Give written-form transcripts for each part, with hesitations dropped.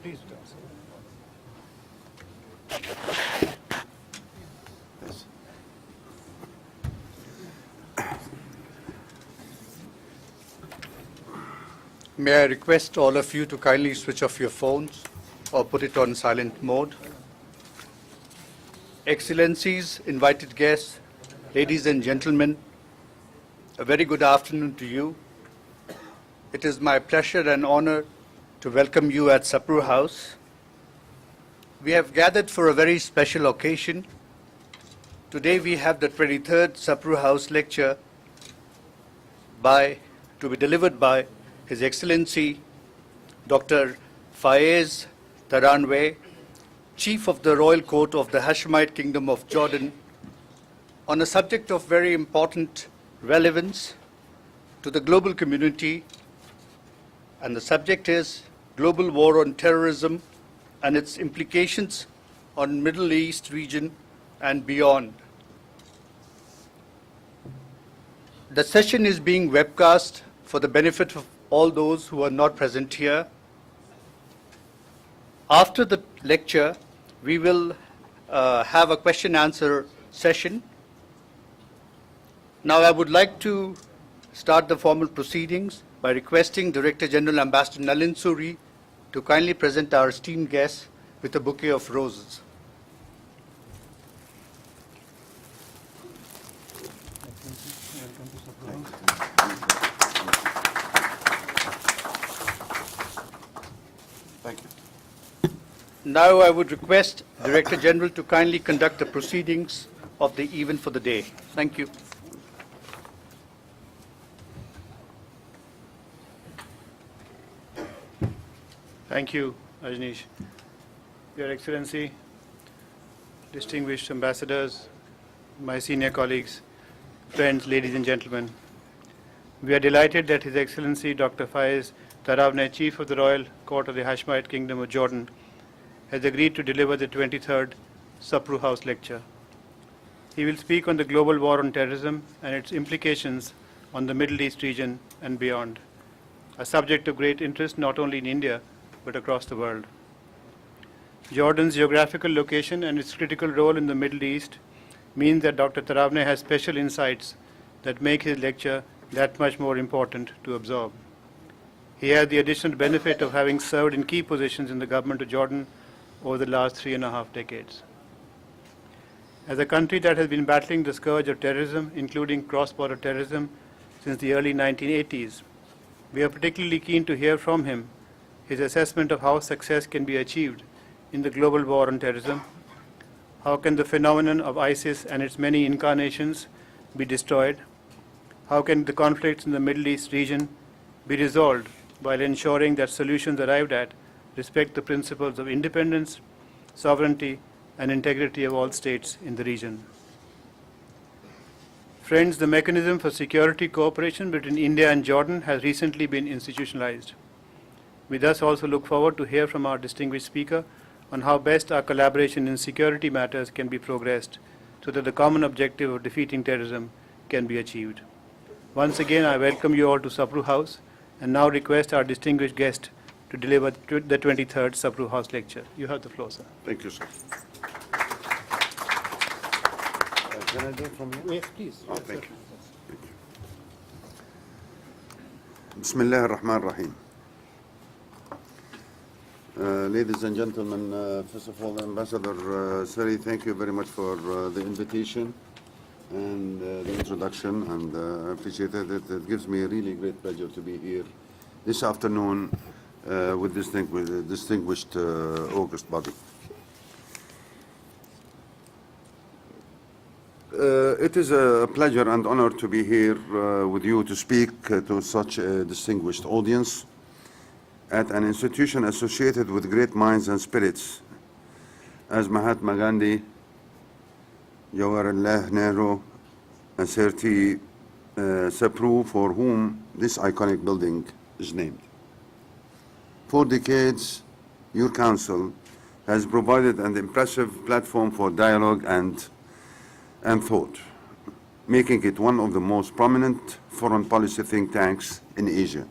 Please. May I request all of you to kindly switch off your phones or put it on silent mode. Excellencies, invited guests, ladies and gentlemen, a very good afternoon to you. It is my pleasure and honor to welcome you at Sapru House. We have gathered for a very special occasion. Today we have the 23rd Sapru House lecture to be delivered by His Excellency Dr. Fayez Tarawneh, Chief of the Royal Court of the Hashemite Kingdom of Jordan, on a subject of very important relevance to the global community, and the subject is global war on terrorism and its implications on Middle East region and beyond. The session is being webcast for the benefit of all those who are not present here. After the lecture, we will have a question-answer session. Now, I would like to start the formal proceedings by requesting Director General Ambassador Nalin Suri to kindly present our esteemed guests with a bouquet of roses. Thank you. Now I would request Director General to kindly conduct the proceedings of the event for the day. Thank you. Thank you, Ajnish. Your Excellency, distinguished ambassadors, my senior colleagues, friends, ladies and gentlemen, we are delighted that His Excellency Dr. Fayez Tarawneh, Chief of the Royal Court of the Hashemite Kingdom of Jordan, has agreed to deliver the 23rd Sapru House lecture. He will speak on the global war on terrorism and its implications on the Middle East region and beyond, a subject of great interest not only in India but across the world. Jordan's geographical location and its critical role in the Middle East means that Dr. Tarawneh has special insights that make his lecture that much more important to absorb. He has the additional benefit of having served in key positions in the government of Jordan over the last 3.5 decades. As a country that has been battling the scourge of terrorism, including cross-border terrorism, since the early 1980s, we are particularly keen to hear from him his assessment of how success can be achieved in the global war on terrorism. How can the phenomenon of ISIS and its many incarnations be destroyed? How can the conflicts in the Middle East region be resolved while ensuring that solutions arrived at respect the principles of independence, sovereignty, and integrity of all states in the region? Friends, the mechanism for security cooperation between India and Jordan has recently been institutionalized. We thus also look forward to hear from our distinguished speaker on how best our collaboration in security matters can be progressed so that the common objective of defeating terrorism can be achieved. Once again, I welcome you all to Sapru House and now request our distinguished guest to deliver the 23rd Sapru House lecture. You have the floor, sir. Thank you, sir. Can I do it from here? Yes, please. Oh, thank you. Thank you. Bismillah ar-Rahman ar-Rahim. Ladies and gentlemen, first of all, Ambassador Sari, thank you very much for the invitation and the introduction, and I appreciate it. It gives me a really great pleasure to be here this afternoon with distinguished August body. It is a pleasure and honor to be here with you to speak to such a distinguished audience. at an institution associated with great minds and spirits as Mahatma Gandhi, Jawaharlal Nehru, and Sirti Sapru, for whom this iconic building is named. For decades, your council has provided an impressive platform for dialogue and thought, making it one of the most prominent foreign policy think tanks in Asia.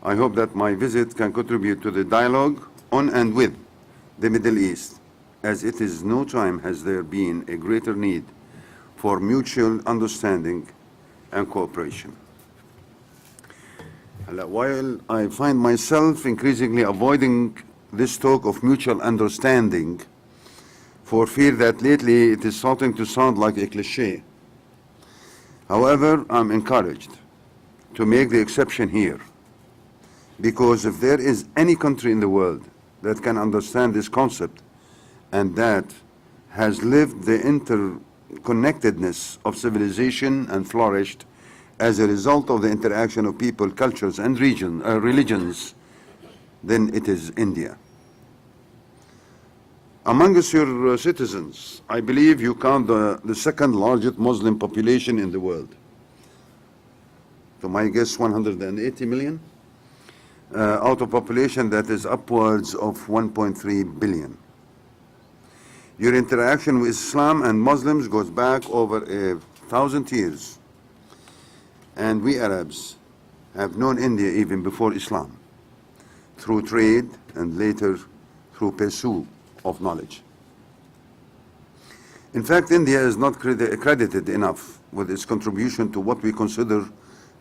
I hope that my visit can contribute to the dialogue on and with the Middle East, as it is no time has there been a greater need for mutual understanding and cooperation. While I find myself increasingly avoiding this talk of mutual understanding for fear that lately it is starting to sound like a cliché, however, I'm encouraged to make the exception here, because if there is any country in the world that can understand this concept and that has lived the interconnectedness of civilization and flourished as a result of the interaction of people, cultures, and religions, then it is India. Amongst your citizens, I believe you count the second largest Muslim population in the world. To my guess, 180 million, out of a population that is upwards of 1.3 billion. Your interaction with Islam and Muslims goes back over 1,000 years. And we Arabs have known India even before Islam, through trade and later through pursuit of knowledge. In fact, India is not credited enough with its contribution to what we consider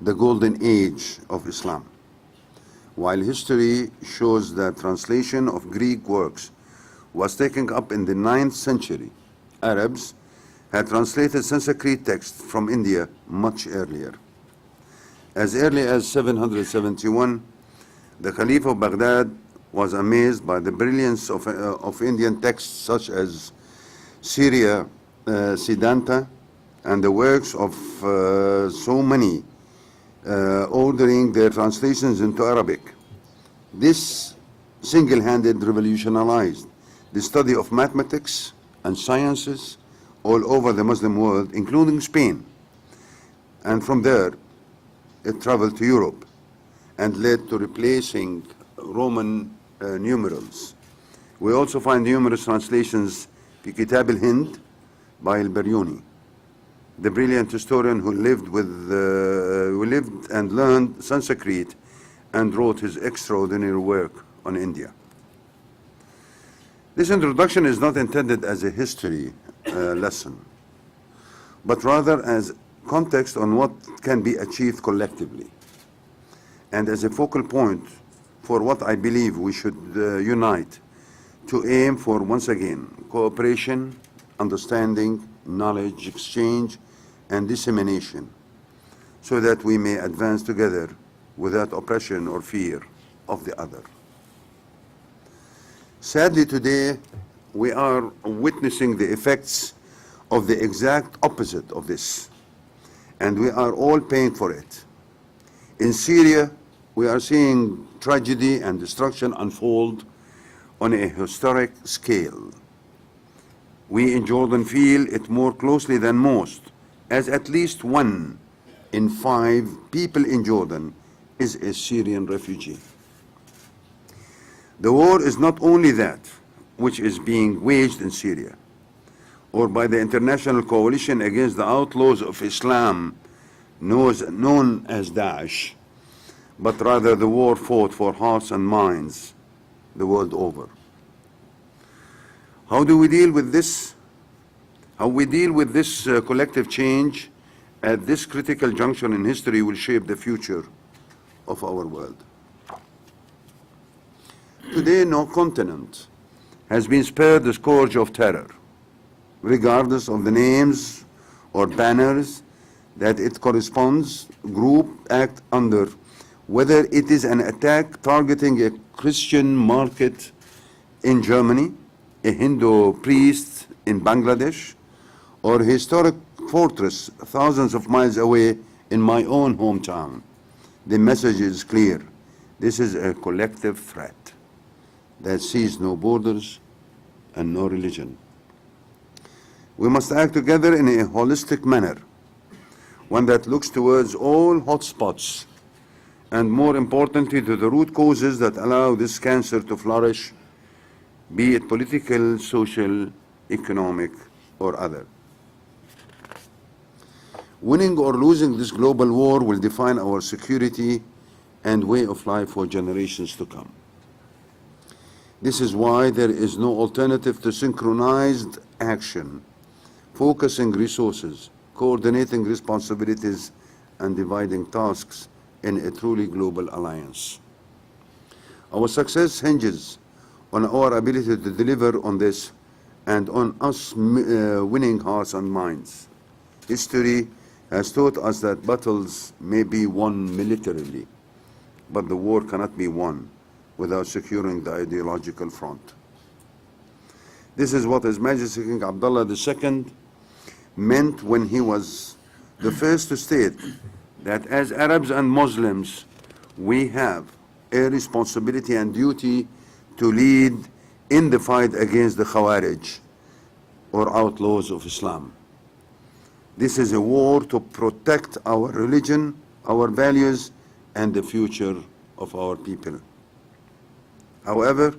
the golden age of Islam. While history shows that translation of Greek works was taken up in the 9th century, Arabs had translated Sanskrit texts from India much earlier. As early as 771, the Caliph of Baghdad was amazed by the brilliance of Indian texts such as Syria, Siddhanta, and the works of so many, ordering their translations into Arabic. This single-handed revolutionized the study of mathematics and sciences all over the Muslim world, including Spain. And from there, it traveled to Europe and led to replacing Roman numerals. We also find numerous translations في كتاب الهند by al-Biruni, the brilliant historian who lived and learned Sanskrit and wrote his extraordinary work on India. This introduction is not intended as a history lesson, but rather as context on what can be achieved collectively, and as a focal point for what I believe we should unite to aim for, once again, cooperation, understanding, knowledge exchange, and dissemination, so that we may advance together without oppression or fear of the other. Sadly, today, we are witnessing the effects of the exact opposite of this, and we are all paying for it. In Syria, we are seeing tragedy and destruction unfold on a historic scale. We in Jordan feel it more closely than most, as at least 1 in 5 people in Jordan is a Syrian refugee. The war is not only that which is being waged in Syria, or by the international coalition against the outlaws of Islam known as Daesh, but rather the war fought for hearts and minds the world over. How do we deal with this? How we deal with this collective change at this critical juncture in history will shape the future of our world. Today, no continent has been spared the scourge of terror, regardless of the names or banners that it corresponds, group act under, whether it is an attack targeting a Christian market in Germany, a Hindu priest in Bangladesh, or a historic fortress thousands of miles away in my own hometown. The message is clear. This is a collective threat that sees no borders and no religion. We must act together in a holistic manner, one that looks towards all hotspots and, more importantly, to the root causes that allow this cancer to flourish, be it political, social, economic, or other. Winning or losing this global war will define our security and way of life for generations to come. This is why there is no alternative to synchronized action, focusing resources, coordinating responsibilities, and dividing tasks in a truly global alliance. Our success hinges on our ability to deliver on this and on us winning hearts and minds. History has taught us that battles may be won militarily, but the war cannot be won without securing the ideological front. This is what His Majesty King Abdullah II meant when he was the first to state that as Arabs and Muslims, we have a responsibility and duty to lead in the fight against the Khawarij, or outlaws of Islam. This is a war to protect our religion, our values, and the future of our people. However,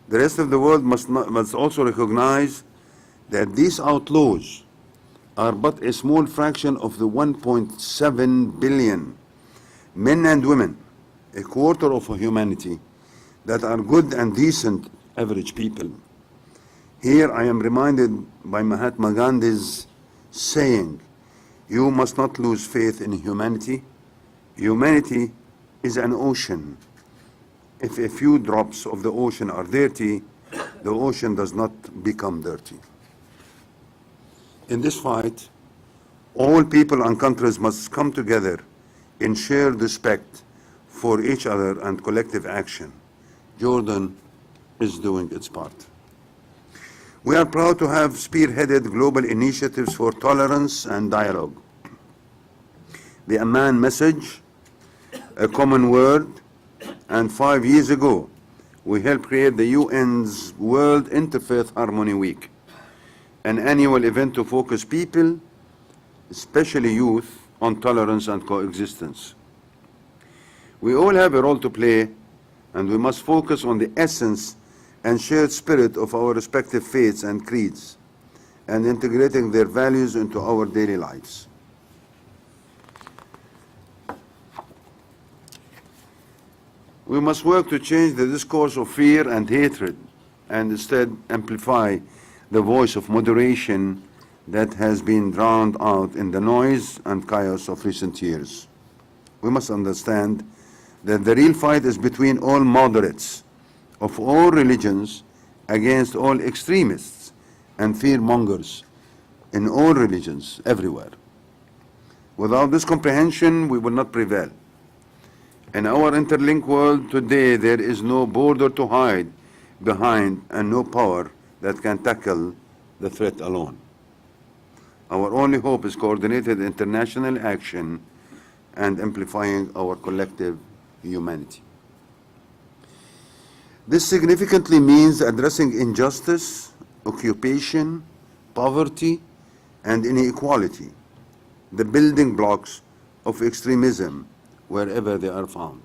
the rest of the world must also recognize that these outlaws are but a small fraction of the 1.7 billion men and women, a quarter of humanity, that are good and decent average people. Here I am reminded by Mahatma Gandhi's saying, "You must not lose faith in humanity. Humanity is an ocean. If a few drops of the ocean are dirty, the ocean does not become dirty." In this fight, all people and countries must come together in shared respect for each other and collective action. Jordan is doing its part. We are proud to have spearheaded global initiatives for tolerance and dialogue. The Amman message, a common word, and 5 years ago, we helped create the UN's World Interfaith Harmony Week, an annual event to focus people, especially youth, on tolerance and coexistence. We all have a role to play, and we must focus on the essence and shared spirit of our respective faiths and creeds, and integrating their values into our daily lives. We must work to change the discourse of fear and hatred, and instead amplify the voice of moderation that has been drowned out in the noise and chaos of recent years. We must understand that the real fight is between all moderates of all religions against all extremists and fearmongers in all religions everywhere. Without this comprehension, we will not prevail. In our interlinked world today, there is no border to hide behind and no power that can tackle the threat alone. Our only hope is coordinated international action and amplifying our collective humanity. This significantly means addressing injustice, occupation, poverty, and inequality, the building blocks of extremism wherever they are found.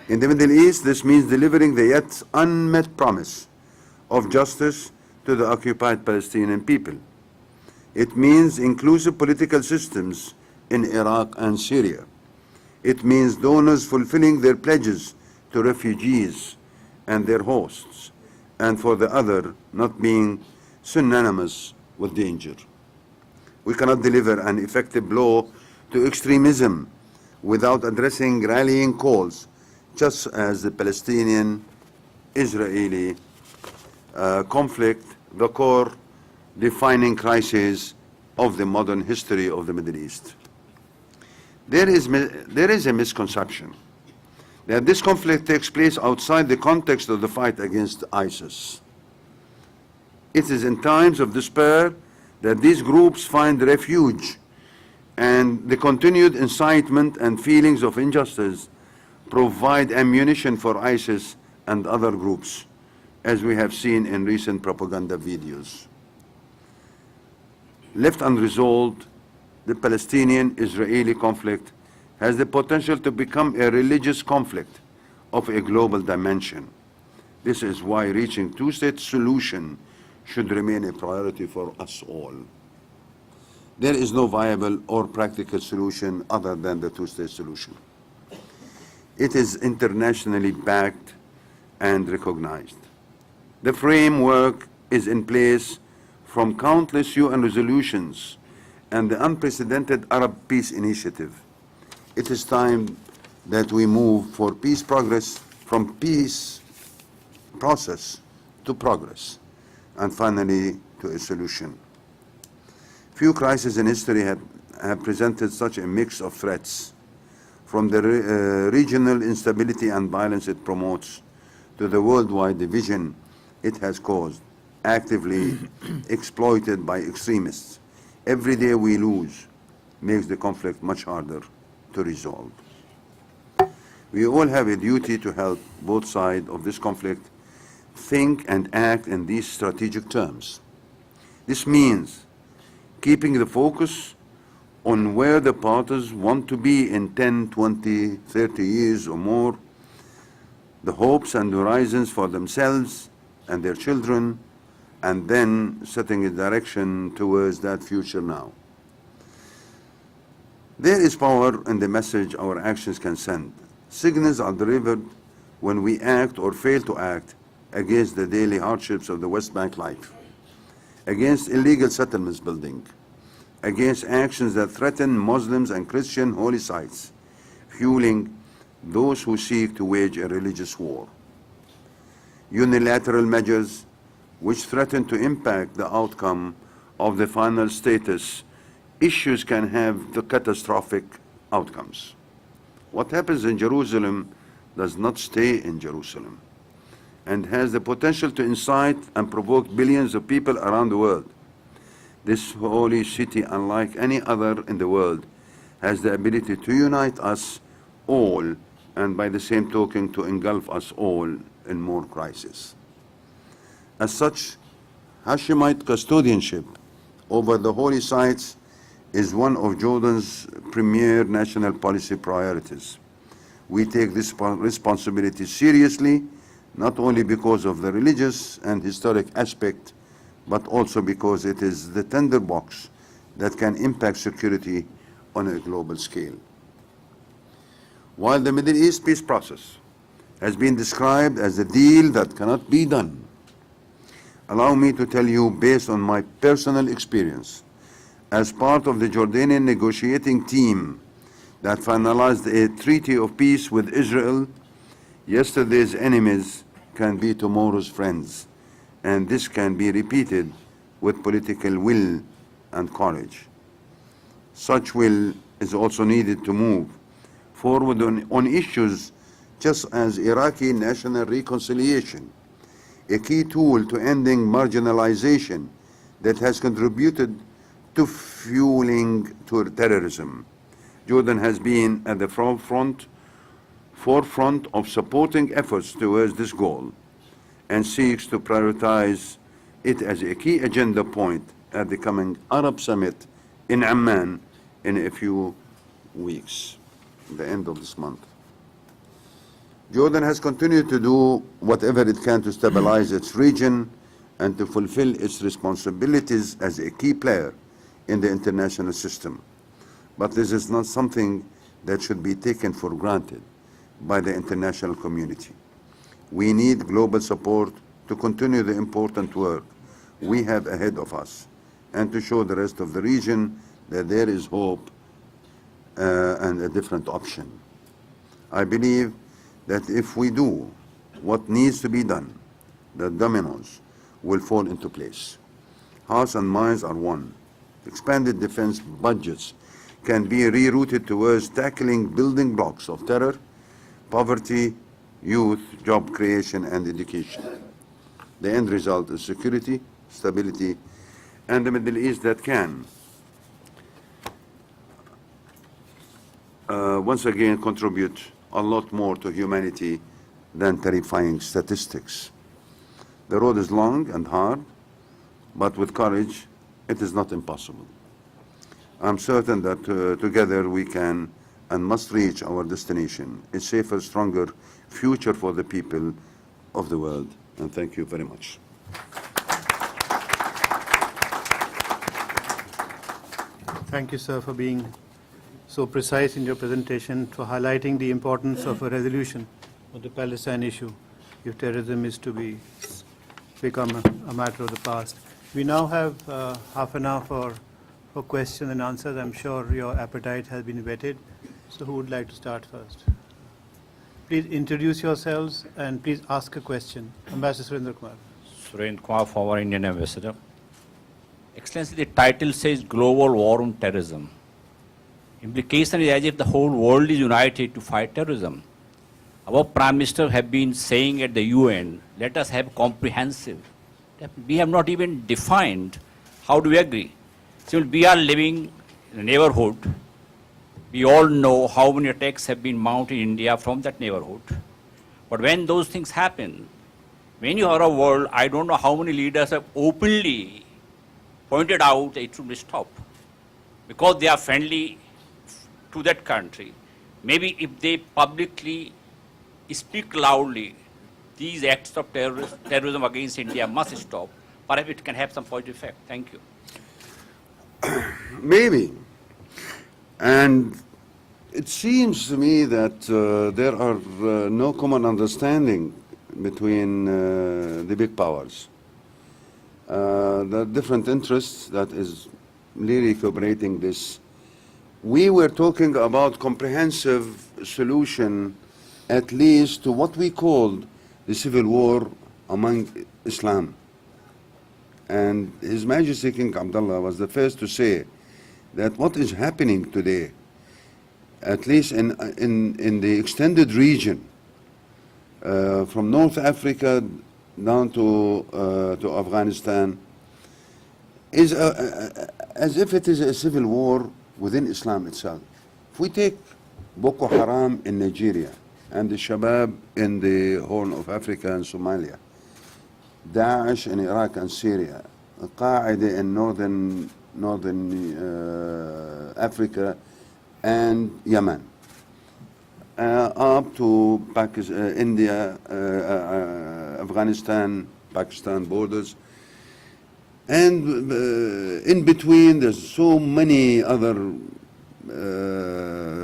In the Middle East, this means delivering the yet unmet promise of justice to the occupied Palestinian people. It means inclusive political systems in Iraq and Syria. It means donors fulfilling their pledges to refugees and their hosts, and for the other not being synonymous with danger. We cannot deliver an effective blow to extremism without addressing rallying calls, just as the Palestinian-Israeli conflict, the core defining crisis of the modern history of the Middle East. There is a misconception that this conflict takes place outside the context of the fight against ISIS. It is in times of despair that these groups find refuge, and the continued incitement and feelings of injustice provide ammunition for ISIS and other groups, as we have seen in recent propaganda videos. Left unresolved, the Palestinian-Israeli conflict has the potential to become a religious conflict of a global dimension. This is why reaching two-state solution should remain a priority for us all. There is no viable or practical solution other than the two-state solution. It is internationally backed and recognized. The framework is in place from countless UN resolutions and the unprecedented Arab Peace Initiative. It is time that we move for peace progress, from peace process to progress, and finally to a solution. Few crises in history have presented such a mix of threats, from the regional instability and violence it promotes to the worldwide division it has caused, actively exploited by extremists. Every day we lose makes the conflict much harder to resolve. We all have a duty to help both sides of this conflict think and act in these strategic terms. This means keeping the focus on where the parties want to be in 10, 20, 30 years or more, the hopes and horizons for themselves and their children, and then setting a direction towards that future now. There is power in the message our actions can send. Signals are delivered when we act or fail to act against the daily hardships of the West Bank life, against illegal settlements building, against actions that threaten Muslims and Christian holy sites, fueling those who seek to wage a religious war. Unilateral measures which threaten to impact the outcome of the final status issues can have the catastrophic outcomes. What happens in Jerusalem does not stay in Jerusalem and has the potential to incite and provoke billions of people around the world. This holy city, unlike any other in the world, has the ability to unite us all and by the same token to engulf us all in more crisis. As such, Hashemite custodianship over the holy sites is one of Jordan's premier national policy priorities. We take this responsibility seriously, not only because of the religious and historic aspect, but also because it is the tinderbox that can impact security on a global scale. While the Middle East peace process has been described as a deal that cannot be done, allow me to tell you, based on my personal experience, as part of the Jordanian negotiating team that finalized a treaty of peace with Israel, yesterday's enemies can be tomorrow's friends, and this can be repeated with political will and courage. Such will is also needed to move forward on issues just as Iraqi national reconciliation, a key tool to ending marginalization that has contributed to fueling terrorism. Jordan has been at the forefront of supporting efforts towards this goal and seeks to prioritize it as a key agenda point at the coming Arab Summit in Amman in a few weeks, the end of this month. Jordan has continued to do whatever it can to stabilize its region and to fulfill its responsibilities as a key player in the international system. But this is not something that should be taken for granted by the international community. We need global support to continue the important work we have ahead of us and to show the rest of the region that there is hope and a different option. I believe that if we do what needs to be done, the dominoes will fall into place. Hearts and minds are one. Expanded defense budgets can be rerouted towards tackling building blocks of terror, poverty, youth, job creation, and education. The end result is security, stability, and the Middle East that can once again contribute a lot more to humanity than terrifying statistics. The road is long and hard, but with courage, it is not impossible. I'm certain that together we can and must reach our destination, a safer, stronger future for the people of the world. And thank you very much. Thank you, sir, for being so precise in your presentation, for highlighting the importance of a resolution of the Palestine issue if terrorism is to become a matter of the past. We now have half an hour for questions and answers. I'm sure your appetite has been whetted. So who would like to start first? Please introduce yourselves and please ask a question. Ambassador Surendra Kumar. Surendra Kumar, former Indian ambassador. Excellency, the title says Global War on Terrorism. Implication is as if the whole world is united to fight terrorism. Our Prime Minister have been saying at the UN, let us have comprehensive. We have not even defined how do we agree. So we are living in a neighborhood. We all know how many attacks have been mounted in India from that neighborhood. But when those things happen, when you are a world, I don't know how many leaders have openly pointed out that it should be stopped. Because they are friendly to that country. Maybe if they publicly speak loudly, these acts of terrorism against India must stop. Perhaps it can have some positive effect. Thank you. Maybe. And it seems to me that there are no common understanding between the big powers. There are different interests that is really cooperating this. We were talking about comprehensive solution, at least to what we called the civil war among Islam. And His Majesty King Abdullah was the first to say that what is happening today, at least in the extended region, from North Africa down to Afghanistan, is as if it is a civil war within Islam itself. If we take Boko Haram in Nigeria and the Shabab in the Horn of Africa and Somalia, Daesh in Iraq and Syria, Al-Qaeda in northern Africa and Yemen, up to India, Afghanistan, Pakistan borders. And in between, there's so many other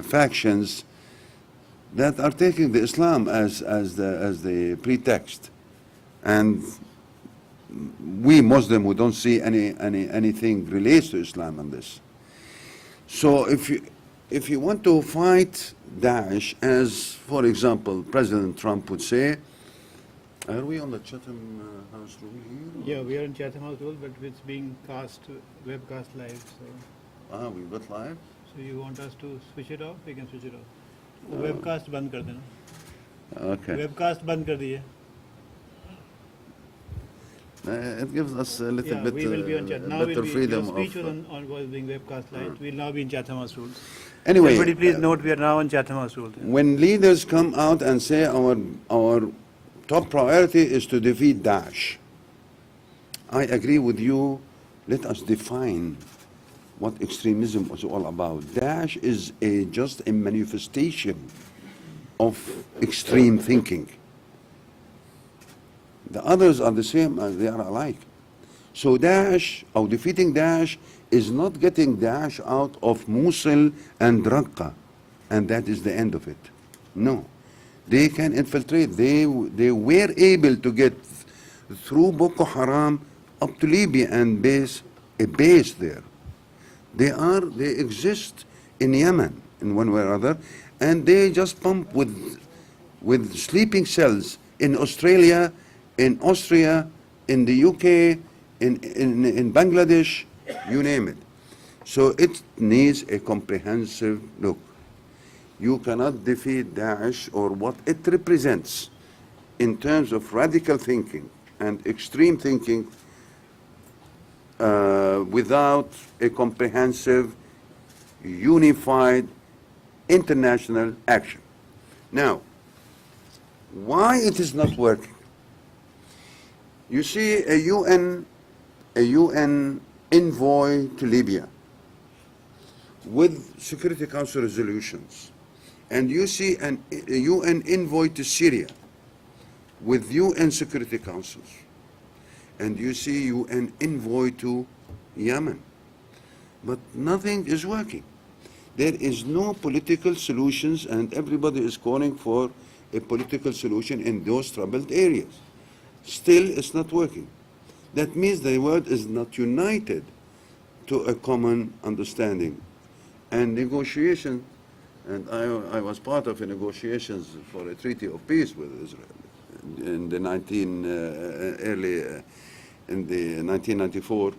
factions that are taking the Islam as the pretext. And we Muslims, we don't see anything relates to Islam on this. So if you want to fight Daesh, as for example President Trump would say, are we on the Chatham House rule here? Yeah, we are in Chatham House rule, but it's being webcast live. So. We got live? So you want us to switch it off? We can switch it off. Webcast बंद कर देना. Okay. Webcast बंद कर दिए. It gives us a little bit we will be on chat. Now better freedom your speech of... was being webcast live. We'll now be in Chatham House rules. Anyway, everybody please note we are now on Chatham House rules. when leaders come out and say our top priority is to defeat Daesh, I agree with you. Let us define what extremism was all about. Daesh is just a manifestation of extreme thinking. The others are the same, they are alike. So Daesh, or defeating Daesh, is not getting Daesh out of Mosul and Raqqa, and that is the end of it. No. They can infiltrate. They were able to get through Boko Haram up to Libya and a base there. They exist in Yemen in one way or other, and they just pump with sleeping cells in Australia, in Austria, in the UK, in Bangladesh, you name it. So it needs a comprehensive look. You cannot defeat Daesh or what it represents in terms of radical thinking and extreme thinking without a comprehensive, unified international action. Now, why it is not working? You see a UN envoy to Libya with Security Council resolutions, and you see a UN envoy to Syria with UN Security Councils, and you see UN envoy to Yemen, but nothing is working. There is no political solutions, and everybody is calling for a political solution in those troubled areas. Still, it's not working. That means the world is not united to a common understanding. And negotiation, and I was part of the negotiations for a treaty of peace with Israel in the 1994.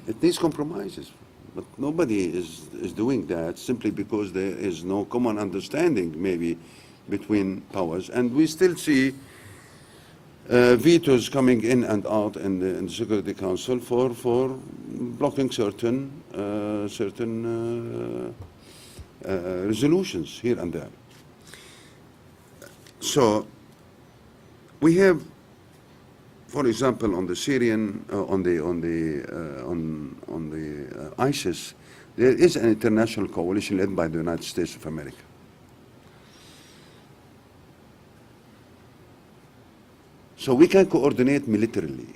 It needs compromises, but nobody is doing that simply because there is no common understanding maybe between powers. And we still see vetoes coming in and out in the Security Council for blocking certain resolutions here and there. So we have, for example, on the Syrian, on the ISIS, there is an international coalition led by the United States of America. So we can coordinate militarily,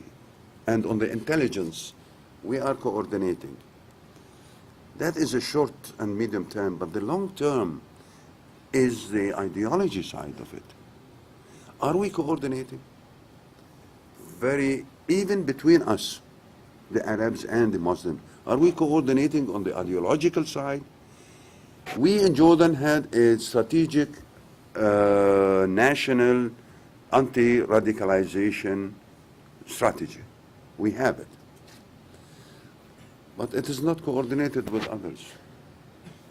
and on the intelligence, we are coordinating. That is a short and medium term, but the long term is the ideology side of it. Are we coordinating? Even between us, the Arabs and the Muslims, are we coordinating on the ideological side? We in Jordan had a strategic national anti-radicalization strategy. We have it. But it is not coordinated with others.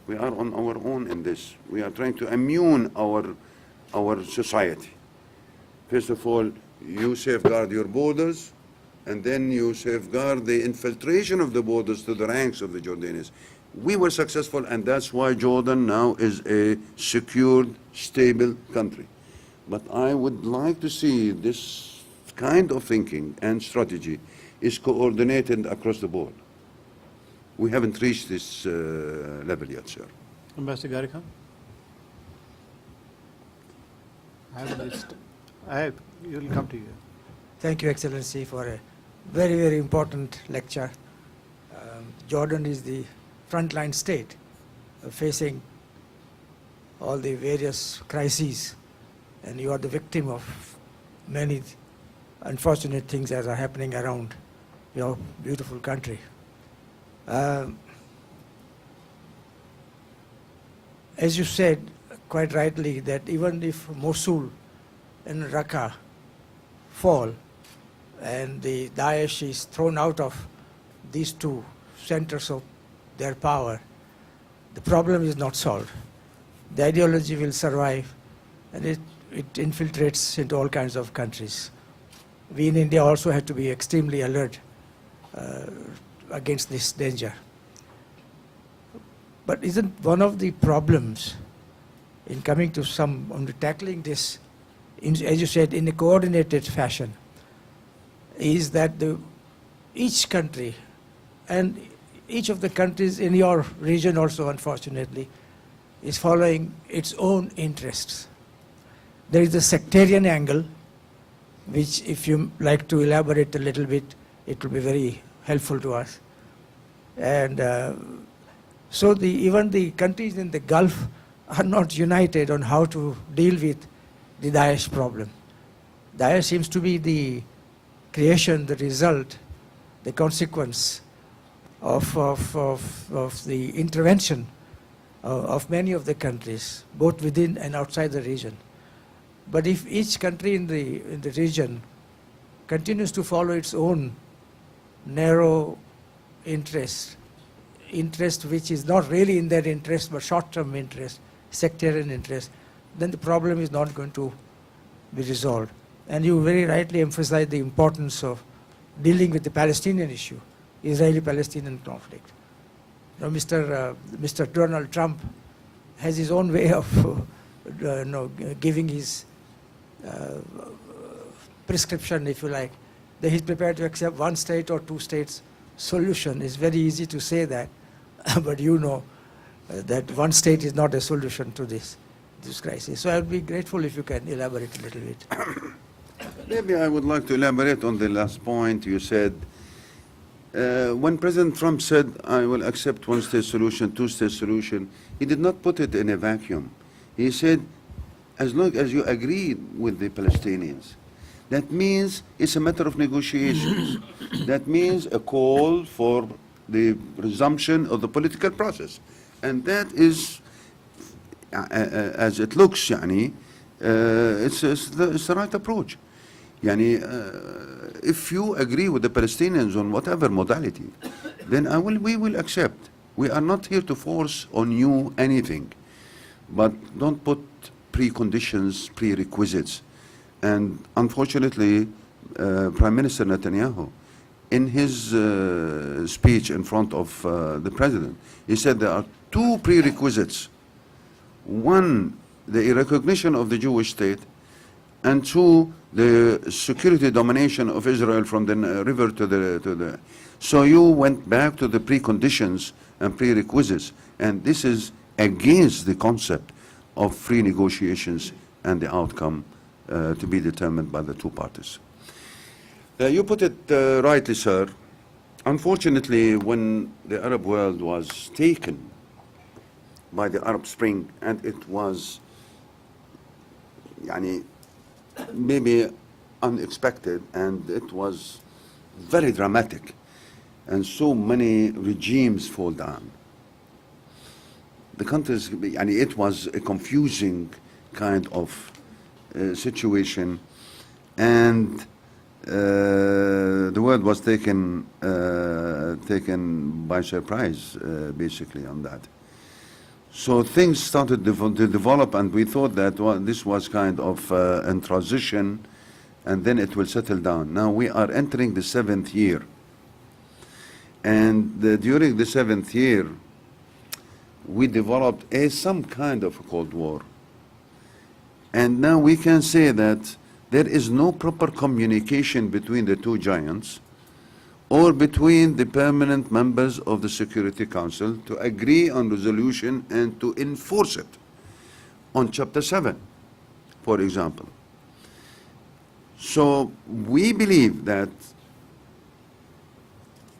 We are on our own in this. We are trying to immune our society. First of all, you safeguard your borders, and then you safeguard the infiltration of the borders to the ranks of the Jordanians. We were successful, and that's why Jordan now is a secured, stable country. But I would like to see this kind of thinking and strategy is coordinated across the board. We haven't reached this level yet, sir. Ambassador Gari Khan? I have a list. It will come to you. Thank you, Excellency, for a very, very important lecture. Jordan is the frontline state facing all the various crises, and you are the victim of many unfortunate things that are happening around your beautiful country. As you said quite rightly, that even if Mosul and Raqqa fall and the Daesh is thrown out of these two centers of their power, the problem is not solved. The ideology will survive, and it infiltrates into all kinds of countries. We in India also have to be extremely alert against this danger. But isn't one of the problems in coming to tackling this, as you said, in a coordinated fashion, is that each country, and each of the countries in your region also, unfortunately, is following its own interests. There is a sectarian angle, which if you like to elaborate a little bit, it will be very helpful to us. And so even the countries in the Gulf are not united on how to deal with the Daesh problem. Daesh seems to be the creation, the result, the consequence of the intervention of many of the countries, both within and outside the region. But if each country in the region continues to follow its own narrow interest which is not really in their interest but short-term interest, sectarian interest, then the problem is not going to be resolved. And you very rightly emphasize the importance of dealing with the Palestinian issue, Israeli-Palestinian conflict. You know, Mr. Donald Trump has his own way of giving his prescription, if you like, that he's prepared to accept one state or two states solution. It's very easy to say that, but you know that one state is not a solution to this crisis. So I would be grateful if you can elaborate a little bit. Maybe I would like to elaborate on the last point you said. When President Trump said, I will accept one-state solution, two-state solution, he did not put it in a vacuum. He said, as long as you agree with the Palestinians, that means it's a matter of negotiations. That means a call for the resumption of the political process. And that is, as it looks, it's the right approach. If you agree with the Palestinians on whatever modality, then we will accept. We are not here to force on you anything, but don't put preconditions, prerequisites. And unfortunately, Prime Minister Netanyahu, in his speech in front of the president, he said there are two prerequisites. One, the recognition of the Jewish state, and two, the security domination of Israel from the river to the. So you went back to the preconditions and prerequisites, and this is against the concept of free negotiations and the outcome to be determined by the two parties. You put it rightly, sir. Unfortunately, when the Arab world was taken by the Arab Spring, and it was maybe unexpected, and it was very dramatic, and so many regimes fall down. The countries, it was a confusing kind of situation, and the world was taken by surprise, basically, on that. So things started to develop, and we thought that this was kind of a transition, and then it will settle down. Now we are entering the 7th year. And during the 7th year, we developed some kind of a Cold War. And now we can say that there is no proper communication between the two giants, or between the permanent members of the Security Council to agree on resolution and to enforce it on Chapter 7, for example. So we believe that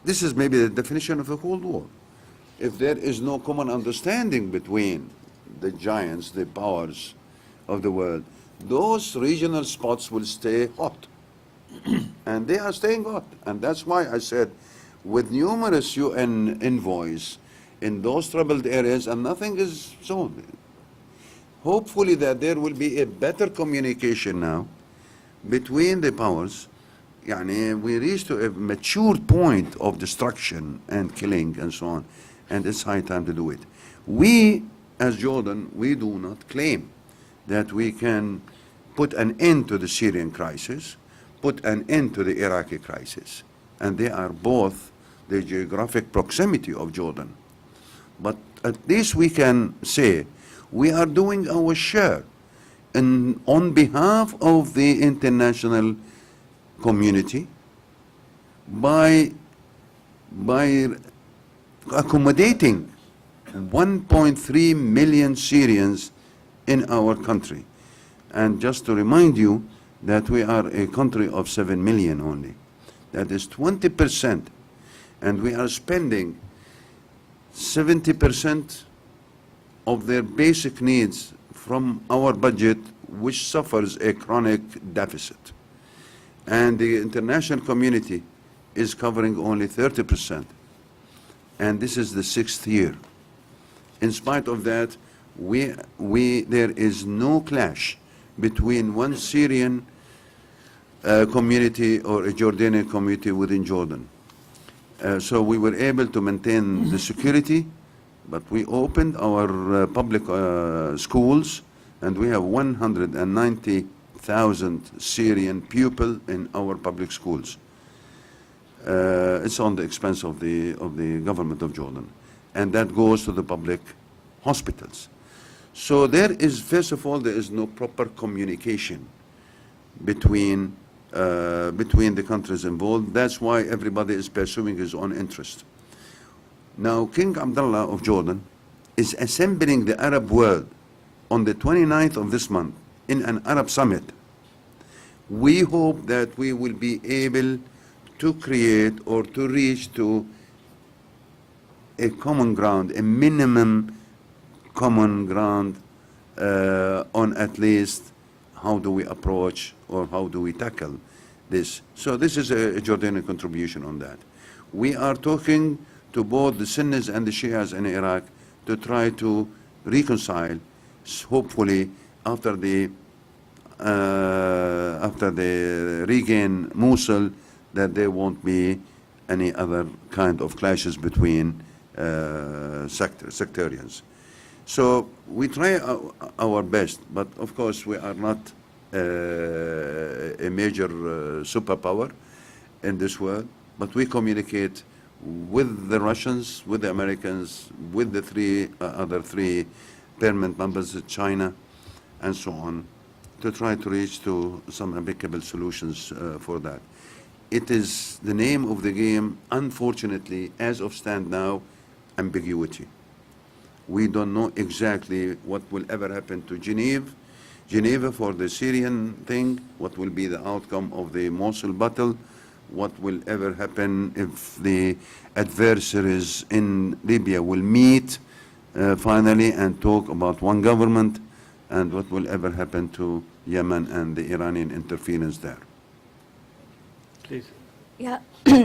this is maybe the definition of a Cold War. If there is no common understanding between the giants, the powers of the world, those regional spots will stay hot. And they are staying hot. And that's why I said, with numerous UN envoys in those troubled areas, and nothing is solved. Hopefully that there will be a better communication now between the powers. We reached to a mature point of destruction and killing and so on. And it's high time to do it. We, as Jordan, we do not claim that we can put an end to the Syrian crisis, put an end to the Iraqi crisis. And they are both the geographic proximity of Jordan. But at least we can say we are doing our share on behalf of the international community by accommodating 1.3 million Syrians in our country. And just to remind you that we are a country of 7 million only. That is 20%. And we are spending 70% of their basic needs from our budget, which suffers a chronic deficit. And the international community is covering only 30%. And this is the 6th year. In spite of that, there is no clash between one Syrian community or a Jordanian community within Jordan. So we were able to maintain the security, but we opened our public schools, and we have 190,000 Syrian pupils in our public schools. It's on the expense of the government of Jordan, and that goes to the public hospitals. So there is, first of all, there is no proper communication between the countries involved. That's why everybody is pursuing his own interest. Now, King Abdullah of Jordan is assembling the Arab world on the 29th of this month in an Arab summit. We hope that we will be able to create or to reach to a common ground, a minimum common ground on at least how do we approach or how do we tackle this. So this is a Jordanian contribution on that. We are talking to both the Sunnis and the Shias in Iraq to try to reconcile, hopefully after they regain Mosul, that there won't be any other kind of clashes between sectarians. So we try our best, but of course we are not a major superpower in this world, but we communicate with the Russians, with the Americans, with the other three permanent members, China, and so on, to try to reach to some amicable solutions for that. It is the name of the game, unfortunately, as of stand now, ambiguity. We don't know exactly what will ever happen to Geneva for the Syrian thing, what will be the outcome of the Mosul battle, what will ever happen if the adversaries in Libya will meet finally and talk about one government, and what will ever happen to Yemen and the Iranian interference there. Please. Yeah,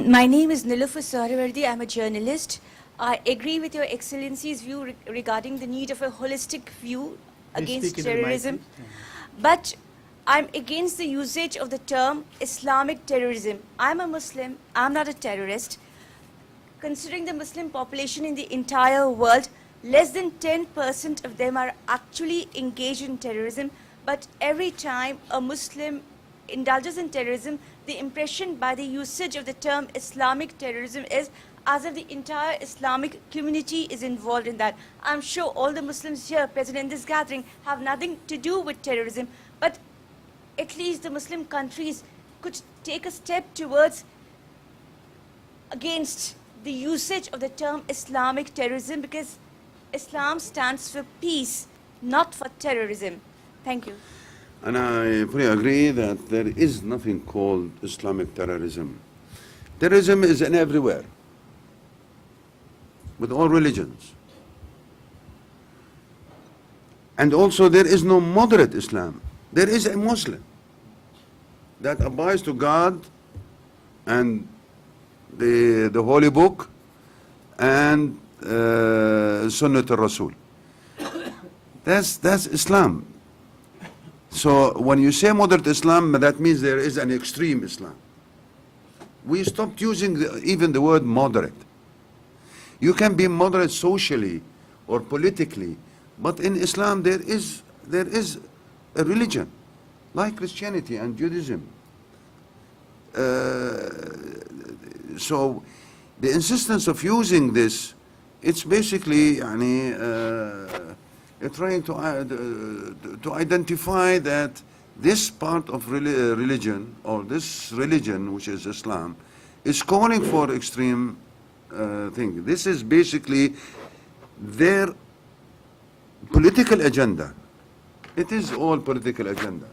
my name is Nilas. I'm a journalist. I agree with Your Excellency's view regarding the need of a holistic view against speak into the mic, terrorism. please. But I'm against the usage of the term Islamic terrorism. I'm a Muslim, I'm not a terrorist. Considering the Muslim population in the entire world, less than 10% of them are actually engaged in terrorism. But every time a Muslim indulges in terrorism, the impression by the usage of the term Islamic terrorism is as if the entire Islamic community is involved in that. I'm sure all the Muslims here present in this gathering have nothing to do with terrorism, but at least the Muslim countries could take a step towards against the usage of the term Islamic terrorism, because Islam stands for peace, not for terrorism. Thank you. And I fully agree that there is nothing called Islamic terrorism. Terrorism is in everywhere, with all religions. And also there is no moderate Islam. There is a Muslim that abides to God and the Holy Book and Sunnah al-Rasul. That's Islam. So when you say moderate Islam, that means there is an extreme Islam. We stopped using even the word moderate. You can be moderate socially or politically, but in Islam there is a religion like Christianity and Judaism. So the insistence of using this, it's basically trying to identify that this part of religion, or this religion, which is Islam, is calling for extreme thing. This is basically their political agenda. It is all political agenda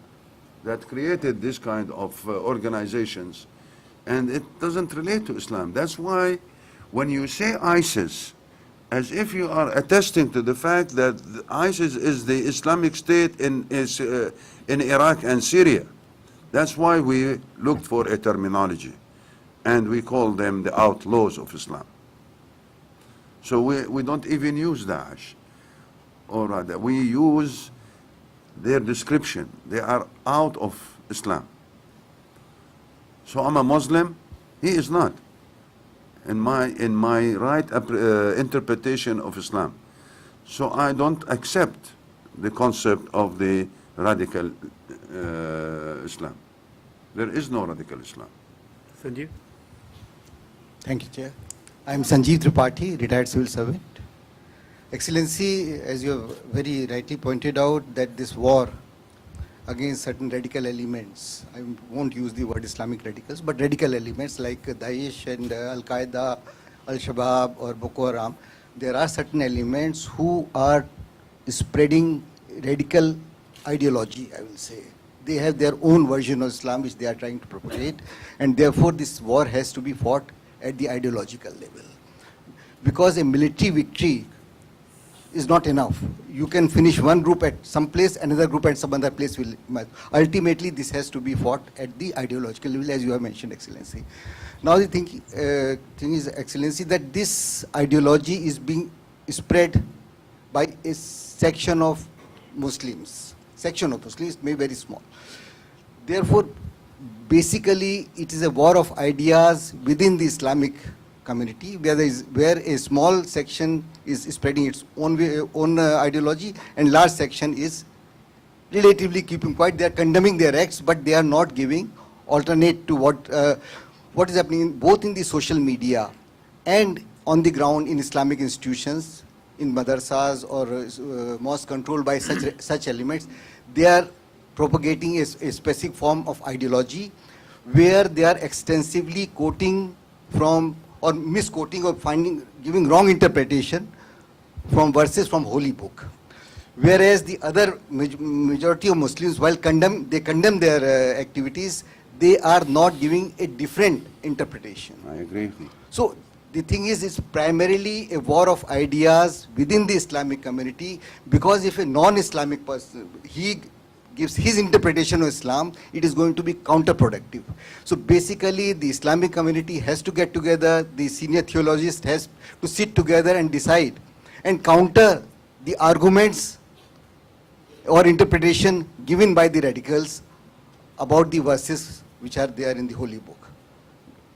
that created this kind of organizations, and it doesn't relate to Islam. That's why when you say ISIS, as if you are attesting to the fact that ISIS is the Islamic State in Iraq and Syria. That's why we looked for a terminology, and we call them the outlaws of Islam. So we don't even use Daesh, or rather, we use their description. They are out of Islam. So I'm a Muslim, he is not, in my right interpretation of Islam. So I don't accept the concept of the radical Islam. There is no radical Islam. Sanjeev? Thank you, Chair. I am Sanjeev Tripathi, retired civil servant. Excellency, as you have very rightly pointed out, that this war against certain radical elements, I won't use the word Islamic radicals, but radical elements like Daesh and Al-Qaeda, Al-Shabaab or Boko Haram, there are certain elements who are spreading radical ideology, I will say. They have their own version of Islam which they are trying to propagate, and therefore this war has to be fought at the ideological level. Because a military victory is not enough. You can finish one group at some place, another group at some other place will. Ultimately, this has to be fought at the ideological level, as you have mentioned, Excellency. Now the thing is, Excellency, that this ideology is being spread by a section of Muslims. Section of Muslims, maybe very small. Therefore, basically, it is a war of ideas within the Islamic community, where a small section is spreading its own ideology, and large section is relatively keeping quiet. They are condemning their acts, but they are not giving alternate to what is happening both in the social media and on the ground in Islamic institutions, in madrasas or mosques controlled by such elements. They are propagating a specific form of ideology where they are extensively quoting from or misquoting or giving wrong interpretation from verses from Holy Book. Whereas the other majority of Muslims, while they condemn their activities, they are not giving a different interpretation. I agree with you. So the thing is, it's primarily a war of ideas within the Islamic community, because if a non-Islamic person, he gives his interpretation of Islam, it is going to be counterproductive. So basically, the Islamic community has to get together, the senior theologist has to sit together and decide and counter the arguments or interpretation given by the radicals about the verses which are there in the Holy Book.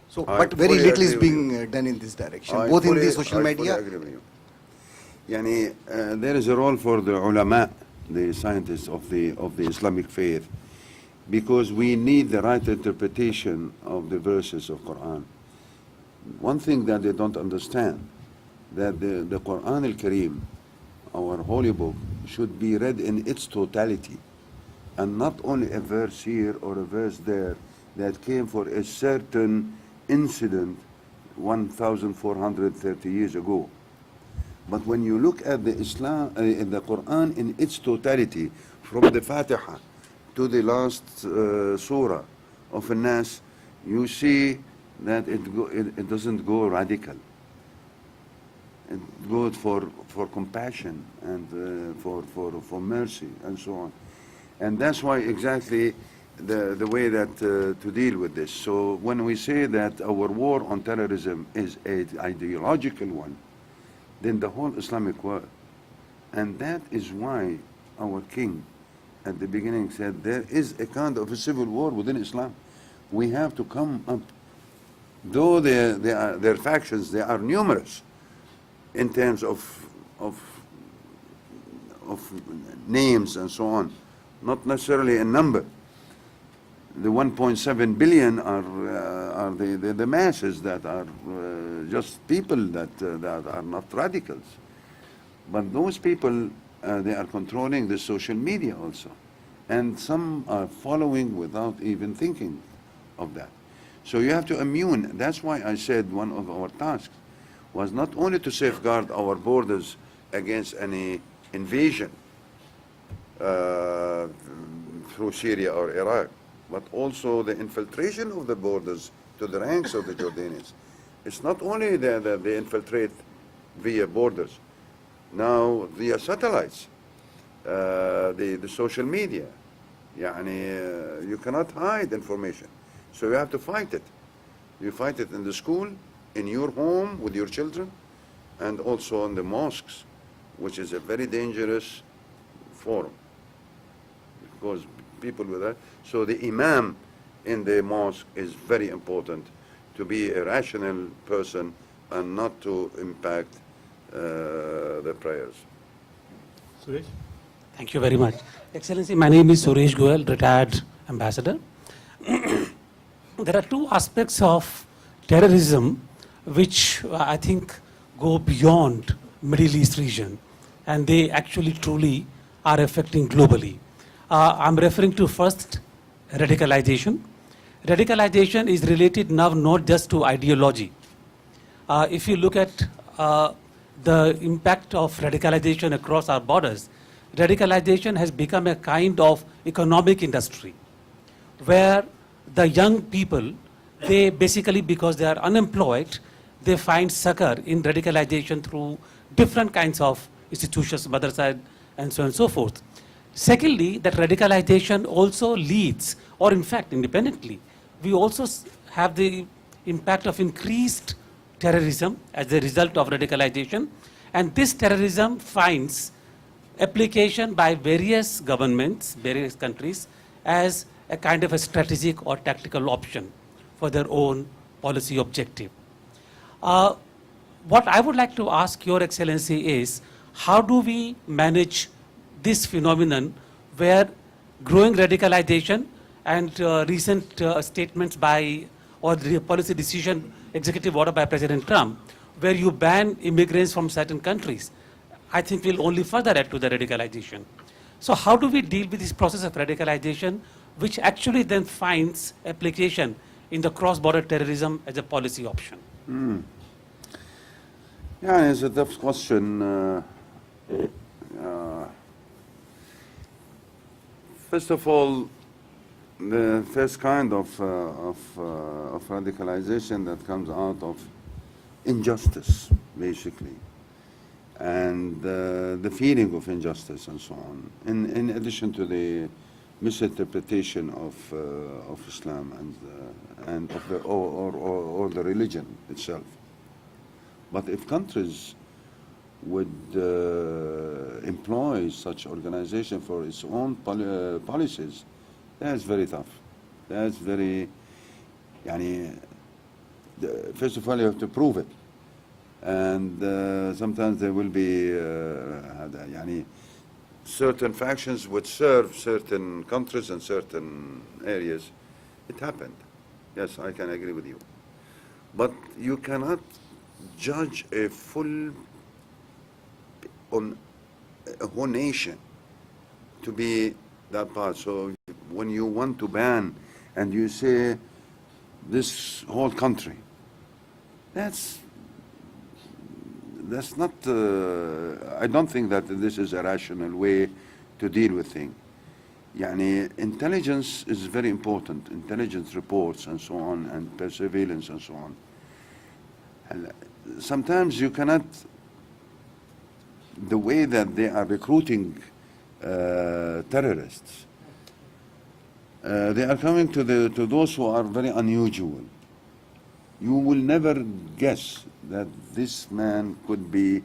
So, but very fully little is agree with being done in this direction, I both in fully- the social I media. fully agree with you. Yani, there is a role for the ulama, the scientists of the Islamic faith, because we need the right interpretation of the verses of Quran. One thing that they don't understand, that the Quran al-Kareem, our holy book, should be read in its totality, and not only a verse here or a verse there that came for a certain incident 1,430 years ago. But when you look at the the Quran in its totality, from the Fatiha to the last surah of An-Nas, you see that it doesn't go radical. It goes for compassion and for mercy and so on. And that's why exactly the way that to deal with this. So when we say that our war on terrorism is an ideological one, then the whole Islamic world. And that is why our king at the beginning said there is a kind of a civil war within Islam. We have to come up. Though their factions, they are numerous in terms of names and so on, not necessarily a number. The 1.7 billion are the masses that are just people that are not radicals. But those people, they are controlling the social media also. And some are following without even thinking of that. So you have to immune. That's why I said one of our tasks was not only to safeguard our borders against any invasion through Syria or Iraq, but also the infiltration of the borders to the ranks of the Jordanians. It's not only that they infiltrate via borders, now via satellites, the social media. You cannot hide information. So you have to fight it. You fight it in the school, in your home with your children, and also in the mosques, which is a very dangerous forum, because people with that. So the imam in the mosque is very important, to be a rational person and not to impact the prayers. Suresh? Thank you very much. Excellency, my name is Suresh Goel, retired ambassador. There are two aspects of terrorism which I think go beyond Middle East region. and they actually truly are affecting globally. I'm referring to first radicalization. Radicalization is related now not just to ideology. If you look at the impact of radicalization across our borders, radicalization has become a kind of economic industry where the young people, they basically, because they are unemployed, they find succor in radicalization through different kinds of institutions, madrasa, and so on and so forth. Secondly, that radicalization also leads, or in fact, independently, we also have the impact of increased terrorism as a result of radicalization. And this terrorism finds application by various governments, various countries, as a kind of a strategic or tactical option for their own policy objective. What I would like to ask Your Excellency is, how do we manage this phenomenon where growing radicalization and recent statements by, or the policy decision, executive order by President Trump, where you ban immigrants from certain countries, I think will only further add to the radicalization. So how do we deal with this process of radicalization, which actually then finds application in the cross-border terrorism as a policy option? Yeah, it's a tough question. First of all, the first kind of radicalization that comes out of injustice, basically, and the feeling of injustice and so on, in addition to the misinterpretation of Islam and of the, or the religion itself. But if countries would employ such organization for its own policies, that's very tough. That's very, first of all, you have to prove it. And sometimes there will be certain factions would serve certain countries and certain areas. It happened. Yes, I can agree with you. But you cannot judge a full on a whole nation to be that part. So when you want to ban and you say this whole country, that's not, I don't think that this is a rational way to deal with things. Intelligence is very important, intelligence reports and so on, and surveillance and so on. And sometimes you cannot, the way that they are recruiting terrorists, they are coming to those who are very unusual. You will never guess that this man could be,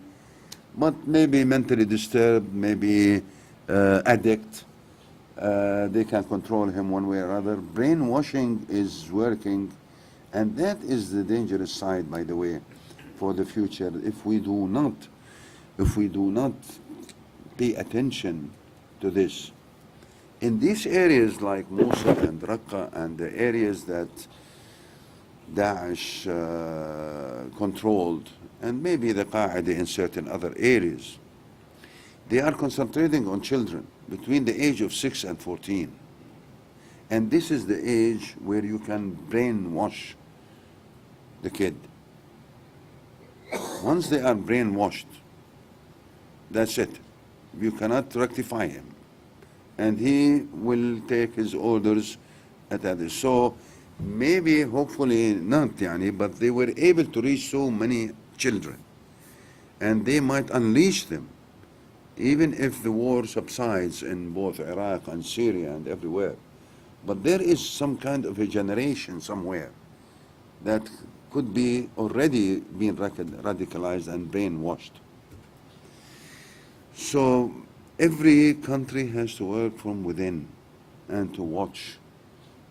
but maybe mentally disturbed, maybe addict. They can control him one way or other. Brainwashing is working, and that is the dangerous side, by the way, for the future. If we do not pay attention to this, in these areas like Mosul and Raqqa and the areas that Daesh controlled, and maybe the Qaeda in certain other areas, they are concentrating on children between the age of 6 and 14. And this is the age where you can brainwash the kid. Once they are brainwashed, that's it. You cannot rectify him. And he will take his orders at others. So maybe, hopefully not, but they were able to reach so many children. And they might unleash them, even if the war subsides in both Iraq and Syria and everywhere. But there is some kind of a generation somewhere that could be already being radicalized and brainwashed. So every country has to work from within and to watch.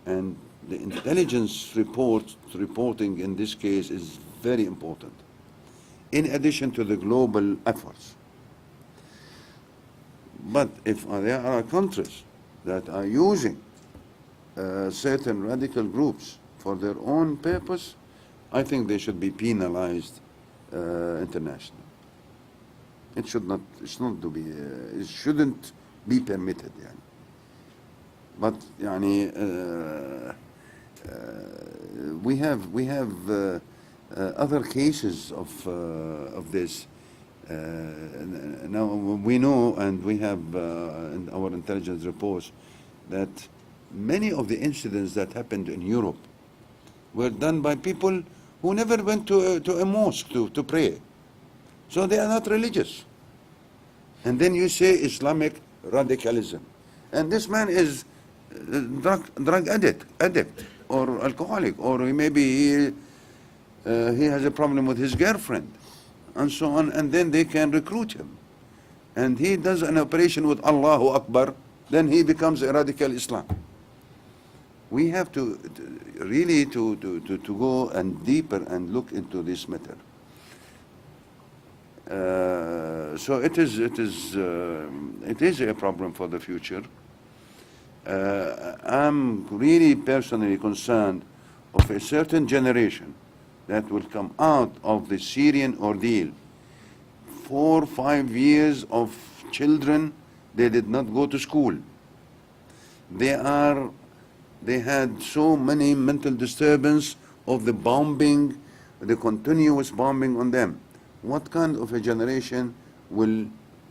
And the intelligence reporting in this case is very important, in addition to the global efforts. But if there are countries that are using certain radical groups for their own purpose, I think they should be penalized internationally. It should not. It's not to be. It shouldn't be permitted. Yani. But yani, we have other cases of this. Now we know, and we have in our intelligence reports, that many of the incidents that happened in Europe were done by people who never went to a mosque to pray. So they are not religious. And then you say Islamic radicalism. And this man is drug addict or alcoholic, or maybe he has a problem with his girlfriend and so on, and then they can recruit him. And he does an operation with Allahu Akbar, then he becomes a radical Islam. We have to really to go and deeper and look into this matter. So it is a problem for the future. I'm really personally concerned of a certain generation that will come out of the Syrian ordeal. 4 or 5 years of children, they did not go to school. They had so many mental disturbance of the bombing, the continuous bombing on them. What kind of a generation will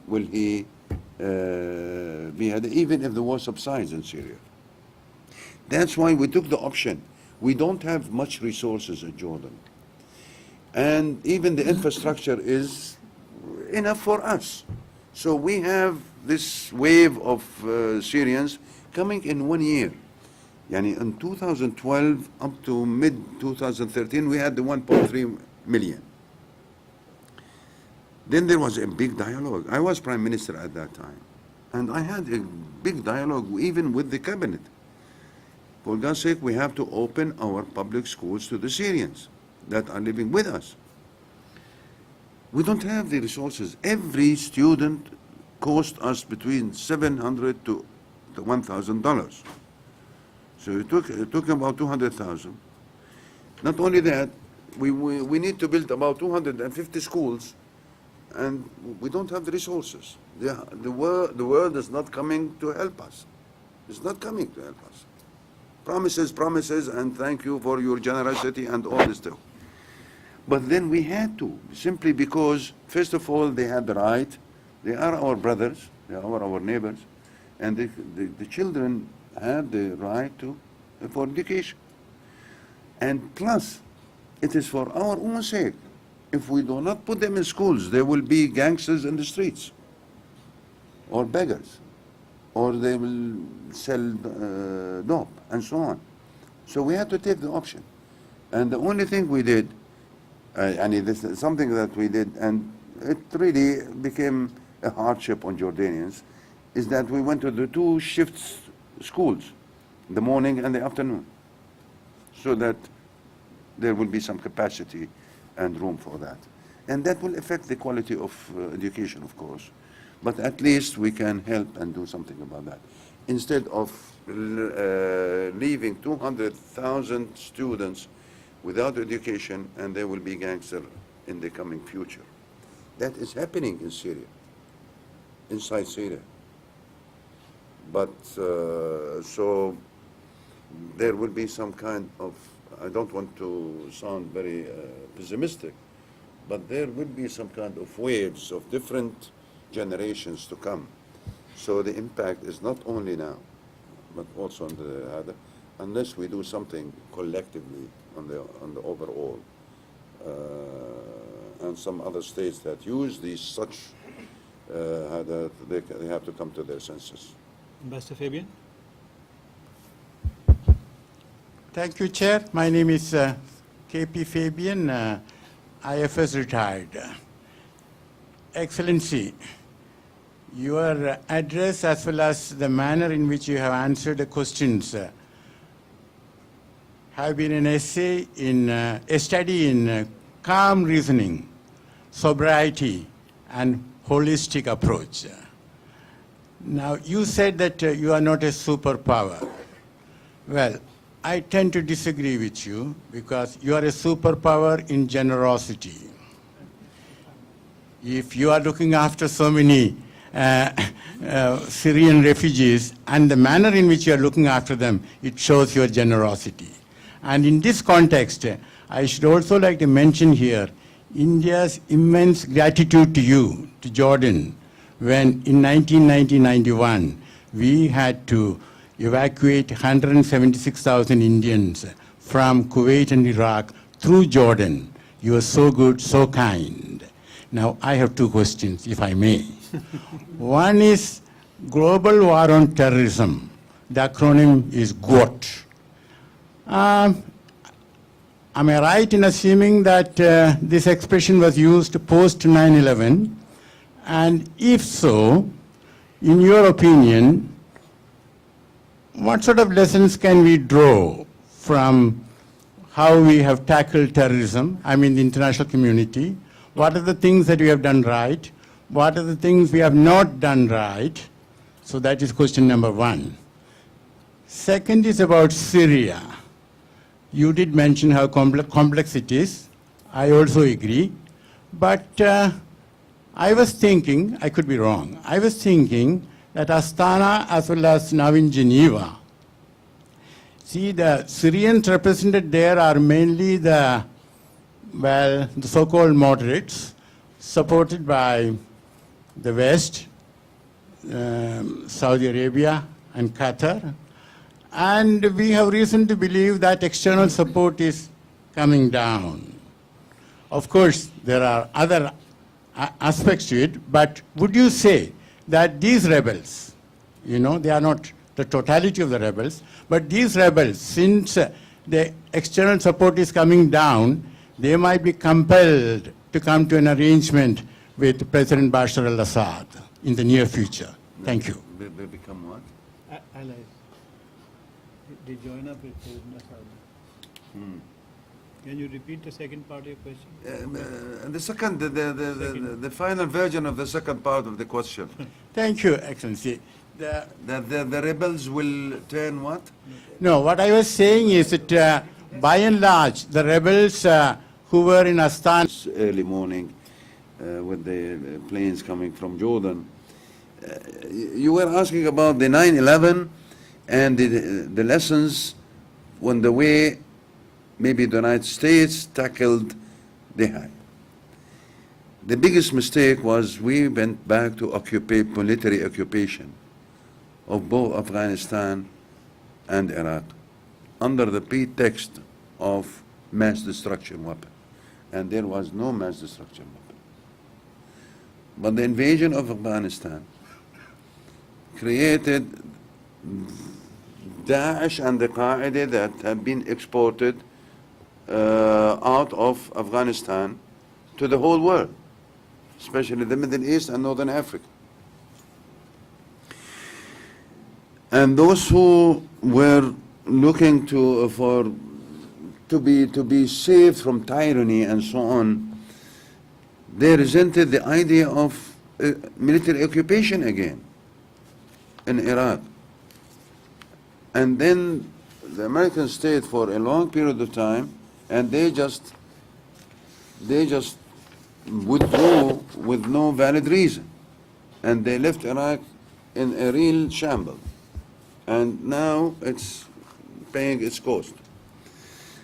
he be had, even if the war subsides in Syria? That's why we took the option. We don't have much resources in Jordan. And even the infrastructure is enough for us. So we have this wave of Syrians coming in 1 year. Yani in 2012 up to mid-2013, we had the 1.3 million. Then there was a big dialogue. I was prime minister at that time. And I had a big dialogue even with the cabinet. For God's sake, we have to open our public schools to the Syrians that are living with us. We don't have the resources. Every student cost us between $700 to $1,000. So it took about 200,000. Not only that, we need to build about 250 schools, and we don't have the resources. The world is not coming to help us. It's not coming to help us. Promises, and thank you for your generosity and all this stuff. But then we had to, simply because, first of all, they had the right. They are our brothers. They are our neighbors. And the children have the right for education. And plus, it is for our own sake. If we do not put them in schools, they will be gangsters in the streets, or beggars, or they will sell dope, and so on. So we had to take the option. And the only thing we did, this is something that we did, and it really became a hardship on Jordanians, is that we went to the 2 shifts schools, the morning and the afternoon, so that there will be some capacity and room for that. And that will affect the quality of education, of course. But at least we can help and do something about that. Instead of leaving 200,000 students without education, and they will be gangsters in the coming future. That is happening in Syria, inside Syria. But so there will be some kind of, I don't want to sound very pessimistic, but there will be some kind of waves of different generations to come. So the impact is not only now, but also on the other, unless we do something collectively on the overall. And some other states that use these such, they have to come to their senses. Ambassador Fabian. Thank you, Chair. My name is KP Fabian, IFS retired. Excellency, your address as well as the manner in which you have answered the questions have been an essay in a study in calm reasoning, sobriety, and holistic approach. Now, you said that you are not a superpower. Well, I tend to disagree with you because you are a superpower in generosity. if you are looking after so many Syrian refugees and the manner in which you are looking after them, it shows your generosity. And in this context, I should also like to mention here India's immense gratitude to you, to Jordan, when in 1990-91 we had to evacuate 176,000 Indians from Kuwait and Iraq through Jordan. You were so good, so kind. Now, I have two questions, if I may. One is Global War on Terrorism. The acronym is GWOT. Am I right in assuming that this expression was used post 9/11? And if so, in your opinion, what sort of lessons can we draw from how we have tackled terrorism, I mean the international community? What are the things that we have done right? What are the things we have not done right? So that is question number one. Second is about Syria. You did mention how complex it is. I also agree. But I was thinking, I could be wrong, I was thinking that Astana as well as now in Geneva, see, the Syrians represented there are mainly the so-called moderates, supported by the West, Saudi Arabia and Qatar. And we have reason to believe that external support is coming down. Of course, there are other aspects to it, but would you say that these rebels, you know, they are not the totality of the rebels, but these rebels, since the external support is coming down, they might be compelled to come to an arrangement with President Bashar al-Assad in the near future? Thank you. They become what? Allies. They join up with President Assad. Can you repeat the second part of your question? The second, the final version of the second part of the question. Thank you, Excellency. The rebels will turn what? No, what I was saying is that by and large, the rebels who were in Astana Early morning with the planes coming from Jordan. You were asking about the 9/11 and the lessons on the way maybe the United States tackled the high. The biggest mistake was we went back to military occupation of both Afghanistan and Iraq under the pretext of mass destruction weapon. And there was no mass destruction weapon. But the invasion of Afghanistan created Daesh and the Qaeda that have been exported out of Afghanistan to the whole world, especially the Middle East and Northern Africa. And those who were looking to be saved from tyranny and so on, they resented the idea of military occupation again in Iraq. And then the American stayed for a long period of time, and they just withdrew with no valid reason, and they left Iraq in a real shambles. And now it's paying its cost.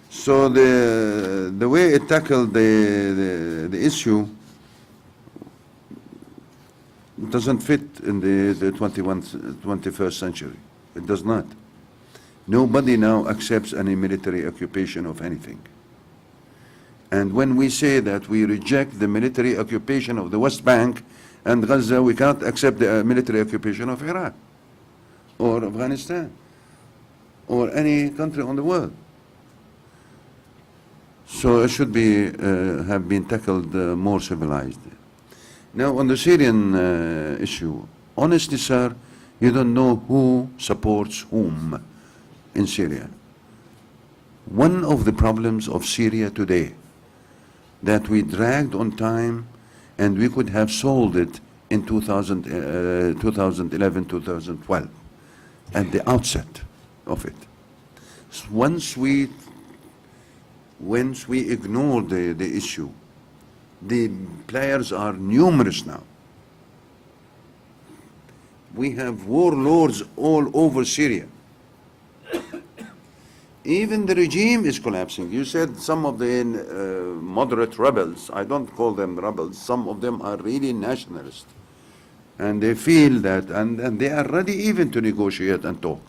So the way it tackled the issue doesn't fit in the 21st century. It does not. Nobody now accepts any military occupation of anything. And when we say that we reject the military occupation of the West Bank and Gaza, we cannot accept the military occupation of Iraq or Afghanistan or any country on the world. So it should be have been tackled more civilized. Now on the Syrian issue, honestly, sir, you don't know who supports whom in Syria. One of the problems of Syria today that we dragged on time, and we could have solved it in 2011, 2012, at the outset of it. Once we ignored the issue The players are numerous now. We have warlords all over Syria. Even the regime is collapsing. You said some of the moderate rebels, I don't call them rebels, some of them are really nationalists. And they feel that, and they are ready even to negotiate and talk.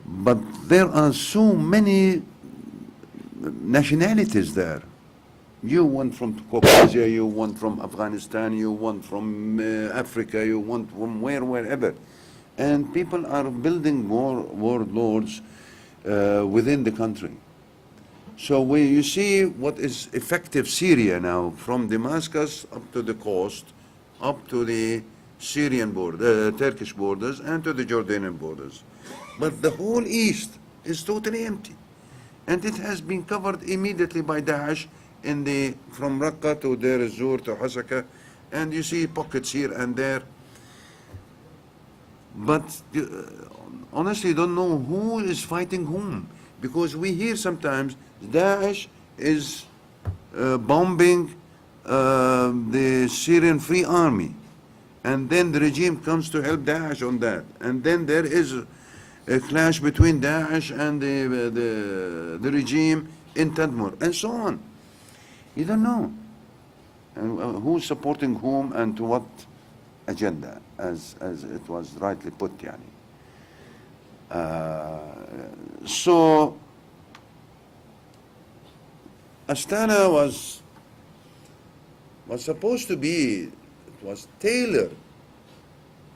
But there are so many nationalities there. You want from Caucasia, you want from Afghanistan, you want from Africa, you want from wherever. And people are building more warlords within the country. So when you see what is effective Syria now, from Damascus up to the coast, up to the Syrian border, Turkish borders, and to the Jordanian borders. But the whole east is totally empty. And it has been covered immediately by Daesh from Raqqa to Deir ez-Zor to Hasaka, and you see pockets here and there. But honestly, don't know who is fighting whom, because we hear sometimes Daesh is bombing the Syrian Free Army, and then the regime comes to help Daesh on that, and then there is a clash between Daesh and the regime in Tadmur, and so on. You don't know and who's supporting whom and to what agenda, as it was rightly put, yani. So Astana was supposed to be, it was tailored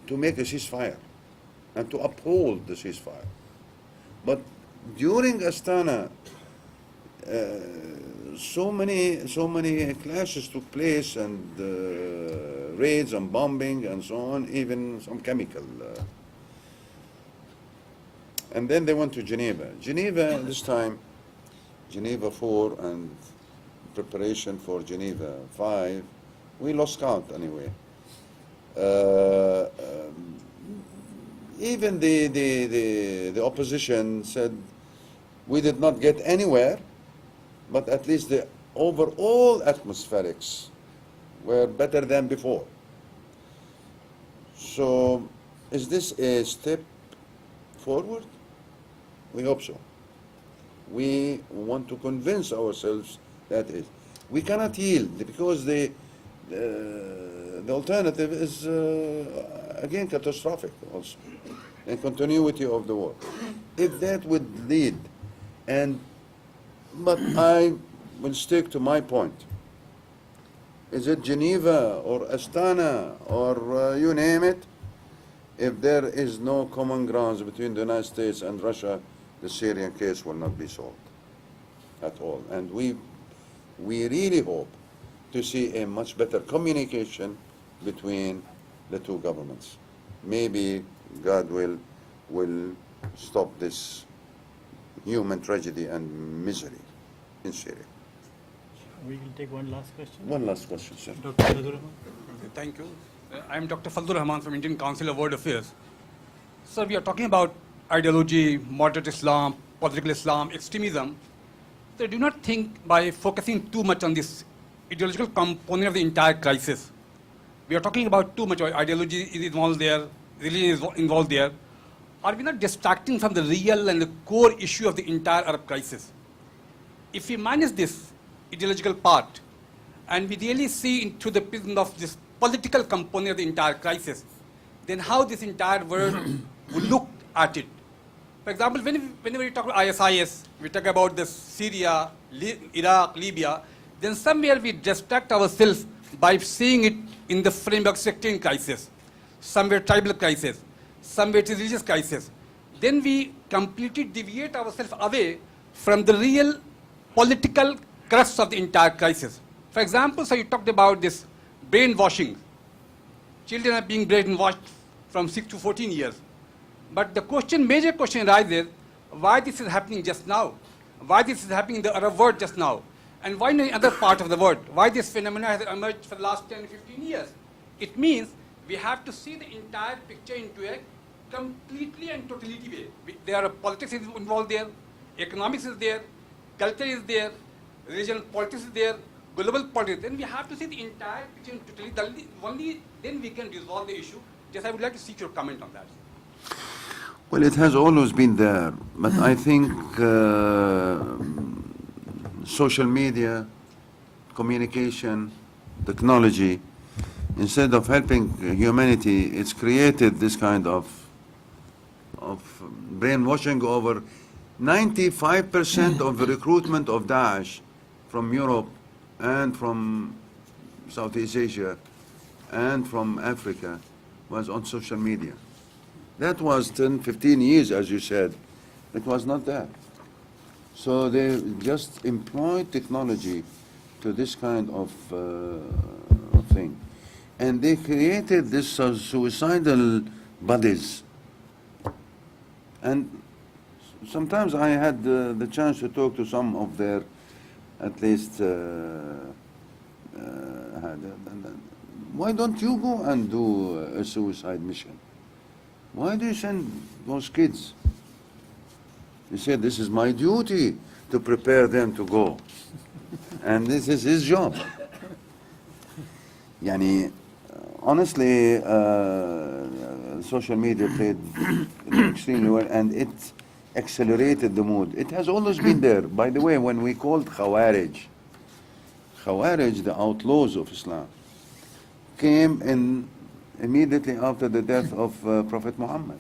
to make a ceasefire and to uphold the ceasefire. But during Astana, so many clashes took place, and raids and bombing and so on, even some chemical. And then they went to Geneva. Geneva this time, Geneva 4 and preparation for Geneva 5, we lost count anyway. Even the opposition said we did not get anywhere, but at least the overall atmospherics were better than before. So is this a step forward? We hope so. We want to convince ourselves that is. We cannot yield, because the alternative is again catastrophic also, in continuity of the war. If that would lead, but I will stick to my point. Is it Geneva or Astana or you name it? If there is no common grounds between the United States and Russia, the Syrian case will not be solved at all. And we really hope to see a much better communication between the two governments. Maybe God will stop this human tragedy and misery in Syria. We will take one last question. One last question, sir. Dr. Fazlur Rahman. Thank you. I am Dr. Fazlur Rahman from Indian Council of World Affairs. Sir, we are talking about ideology, moderate Islam, political Islam, extremism. So I do not think by focusing too much on this ideological component of the entire crisis, we are talking about too much ideology is involved there, religion is involved there. Are we not distracting from the real and the core issue of the entire Arab crisis? If we manage this ideological part, and we really see into the prism of this political component of the entire crisis, then how this entire world will look at it. For example, whenever we talk about ISIS, we talk about this Syria, Iraq, Libya, then somewhere we distract ourselves by seeing it in the framework of sectarian crisis, somewhere tribal crisis, somewhere it is religious crisis. Then we completely deviate ourselves away from the real political crux of the entire crisis. For example, so you talked about this brainwashing. Children are being brainwashed from 6 to 14 years. But the major question arises, why this is happening just now? Why this is happening in the Arab world just now? And why in any other part of the world? Why this phenomenon has emerged for the last 10, 15 years? It means we have to see the entire picture into a completely and totality way. There are politics involved there, economics is there, culture is there, religion, politics is there, global politics. Then we have to see the entire picture totally. Only then we can resolve the issue. Just I would like to seek your comment on that. Well, it has always been there, but I think social media, communication, technology, instead of helping humanity, it's created this kind of brainwashing. Over 95% of the recruitment of Daesh from Europe and from Southeast Asia and from Africa was on social media. That was 10, 15 years, as you said. It was not that. So they just employed technology to this kind of thing. And they created this suicidal bodies. And sometimes I had the chance to talk to some of their, at least, why don't you go and do a suicide mission? Why do you send those kids? He said, this is my duty to prepare them to go. And this is his job. Yani, honestly, social media played extremely well, and it accelerated the mood. It has always been there. By the way, when we called Khawarij, the outlaws of Islam, came in immediately after the death of Prophet Muhammad,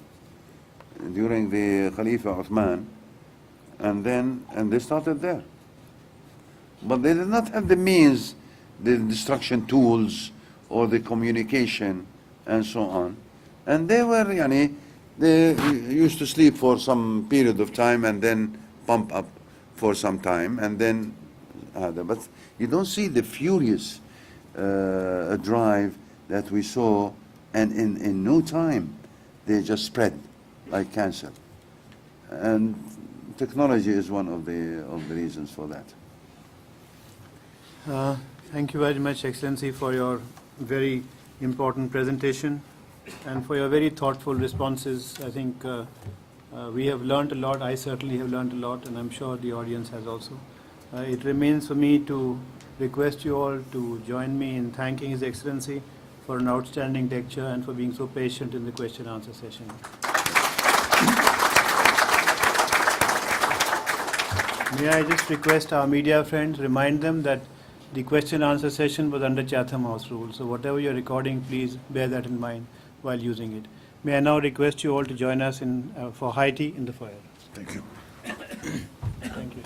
during the Khalifa Uthman, and they started there. But they did not have the means, the destruction tools, or the communication, and so on. And they were, they used to sleep for some period of time and then pump up for some time, and then, but you don't see the furious drive that we saw, and in no time, they just spread like cancer. And technology is one of the reasons for that. Thank you very much, Excellency, for your very important presentation and for your very thoughtful responses. I think we have learned a lot. I certainly have learned a lot, and I'm sure the audience has also. It remains for me to request you all to join me in thanking His Excellency for an outstanding lecture and for being so patient in the question and answer session. May I just request our media friends, remind them that the question and answer session was under Chatham House rules. So whatever you're recording, please bear that in mind while using it. May I now request you all to join us in for high tea in the foyer. Thank you. Thank you.